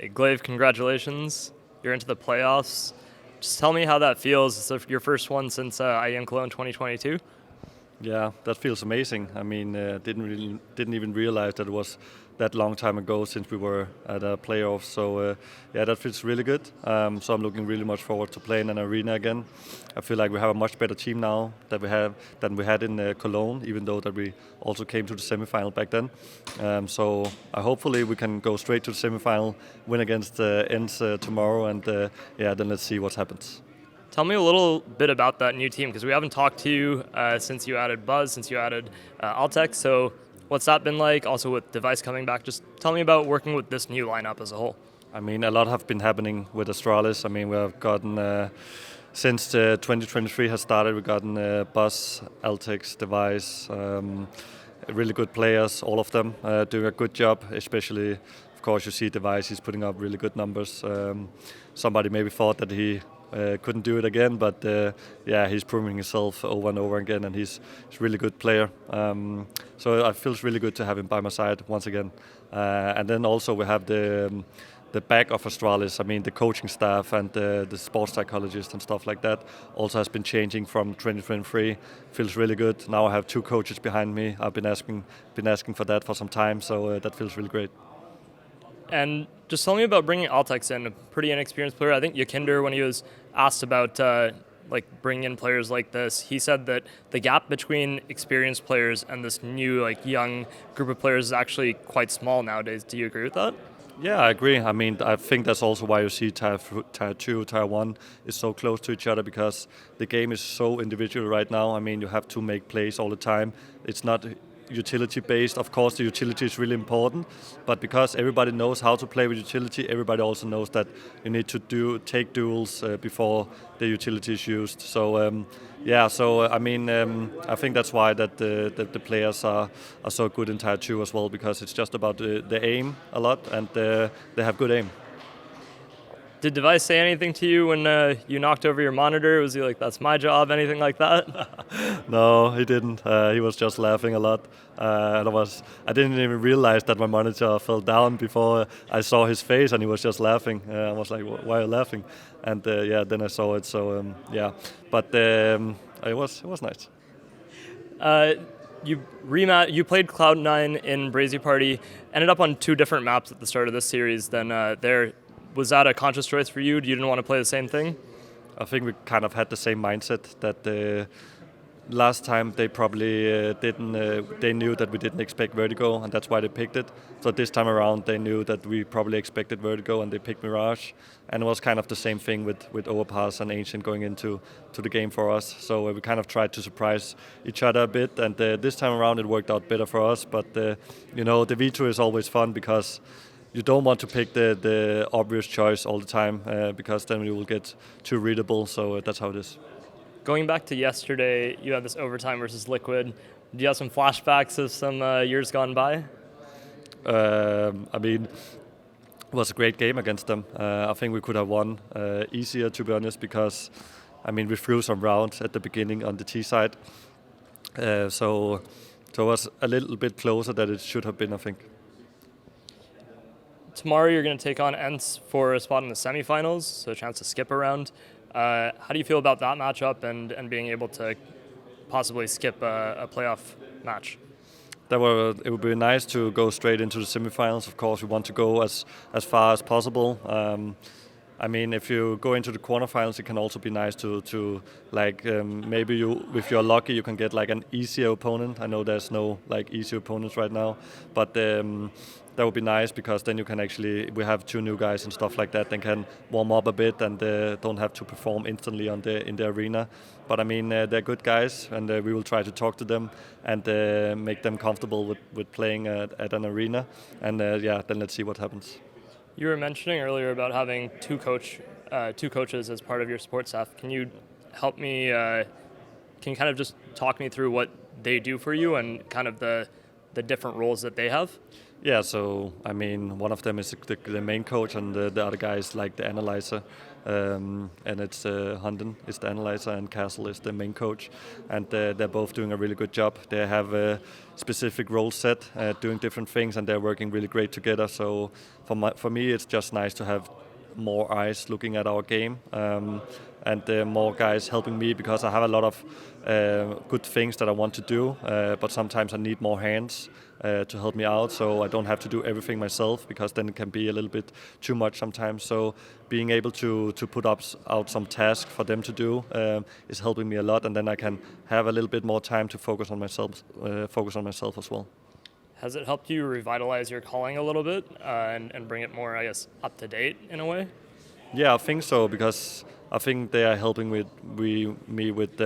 Hey, gla1ve, congratulations. You're into the playoffs. Just tell me how that feels. It's your first one since IEM Cologne 2022. Yeah, that feels amazing. I mean, didn't even realize that it was that long time ago since we were at a playoff. So yeah, that feels really good. So I'm looking really much forward to playing in an arena again. I feel like we have a much better team now than we had in Cologne, even though that we also came to the semifinal back then. So hopefully we can go straight to the semifinal, win against ENCE tomorrow, and yeah, then let's see what happens. Tell me a little bit about that new team because we haven't talked to you since you added Buzz, since you added Altec. So what's that been like? Also with Device coming back, just tell me about working with this new lineup as a whole. I mean, a lot have been happening with Astralis. I mean, we have gotten, since 2023 has started, we've gotten Buzz, Altex, Device, really good players, all of them doing a good job, especially, of course, you see Device, he's putting up really good numbers. Somebody maybe thought that he couldn't do it again, but yeah, he's proving himself over and over again, and he's a really good player. So it feels really good to have him by my side once again. And then also we have the back of Astralis. I mean, the coaching staff and the sports psychologist and stuff like that also has been changing from 2023. Feels really good. Now I have two coaches behind me. I've been asking for that for some time, so that feels really great. And just tell me about bringing Altex in, a pretty inexperienced player. I think Yakinder, when he was asked about bringing in players like this, he said that the gap between experienced players and this new young group of players is actually quite small nowadays. Do you agree with that? Yeah, I agree. I mean, I think that's also why you see tier 2, tier 1 is so close to each other, because the game is so individual right now. I mean, you have to make plays all the time. It's not utility based. Of course, the utility is really important, but because everybody knows how to play with utility, everybody also knows that you need to take duels before the utility is used. So yeah, so I mean, I think that's why that the players are so good in tier 2 as well, because it's just about the aim a lot, and they have good aim. Did Device say anything to you when you knocked over your monitor? Was he like, "That's my job," anything like that? No, he didn't. He was just laughing a lot. And I didn't even realize that my monitor fell down before I saw his face, and he was just laughing. I was like, "Why are you laughing?" And yeah, then I saw it. So yeah, but it was nice. You played Cloud9 in Brazy Party, ended up on two different maps at the start of this series than there. Was that a conscious choice for you? You didn't want to play the same thing? I think we kind of had the same mindset that last time they probably didn't. They knew that we didn't expect Vertigo, and that's why they picked it. So this time around, they knew that we probably expected Vertigo, and they picked Mirage. And it was kind of the same thing with Overpass and Ancient going into the game for us. So we kind of tried to surprise each other a bit, and this time around it worked out better for us. But the V2 is always fun because you don't want to pick the obvious choice all the time because then you will get too readable. So that's how it is. Going back to yesterday, you had this overtime versus Liquid. Do you have some flashbacks of some years gone by? I mean, it was a great game against them. I think we could have won easier, to be honest, because I mean we threw some rounds at the beginning on the T side. So it was a little bit closer than it should have been, I think. Tomorrow you're going to take on ENCE for a spot in the semifinals, so a chance to skip around. How do you feel about that matchup and being able to possibly skip a playoff match? It would be nice to go straight into the semifinals. Of course, we want to go as far as possible. I mean, if you go into the quarterfinals, it can also be nice to maybe if you're lucky, you can get like an easier opponent. I know there's no easy opponents right now, but that would be nice because then we have two new guys and stuff like that. They can warm up a bit and don't have to perform instantly in the arena. But I mean, they're good guys, and we will try to talk to them and make them comfortable with playing at an arena. And yeah, then let's see what happens. You were mentioning earlier about having two coaches as part of your support staff. Can you help me? Can you kind of just talk me through what they do for you and kind of the different roles that they have? Yeah, so I mean, one of them is the main coach, and the other guy is like the analyzer, and it's HUNDEN is the analyzer, and Castle is the main coach, and they're both doing a really good job. They have a specific role set, doing different things, and they're working really great together. So for me, it's just nice to have more eyes looking at our game, and more guys helping me, because I have a lot of good things that I want to do, but sometimes I need more hands to help me out, so I don't have to do everything myself, because then it can be a little bit too much sometimes. So being able to put out some tasks for them to do is helping me a lot, and then I can have a little bit more time to focus on myself as well. Has it helped you revitalize your calling a little bit and bring it more, I guess, up to date in a way? Yeah, I think so, because I think they are helping me with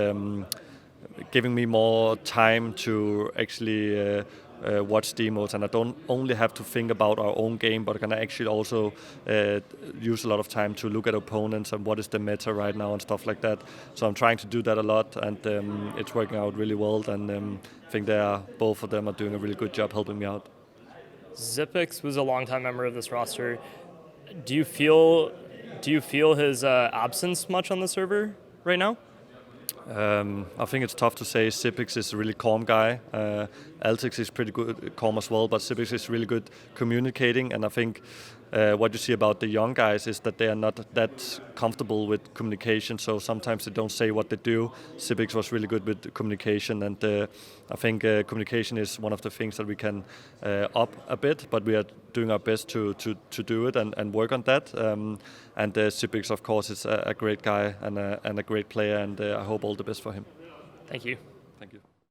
giving me more time to actually watch demos, and I don't only have to think about our own game, but I can actually also use a lot of time to look at opponents and what is the meta right now and stuff like that. So I'm trying to do that a lot, and it's working out really well, and I think both of them are doing a really good job helping me out. Zipix was a longtime member of this roster. Do you feel his absence much on the server right now? I think it's tough to say. Zipix is a really calm guy. Altix is pretty good, calm as well, but Zipix is really good communicating, and I think what you see about the young guys is that they are not that comfortable with communication, so sometimes they don't say what they do. Zipix was really good with communication, and I think communication is one of the things that we can up a bit, but we are doing our best to do it and work on that. And Zipix, of course, is a great guy and a great player, and I hope all the best for him. Thank you. Thank you.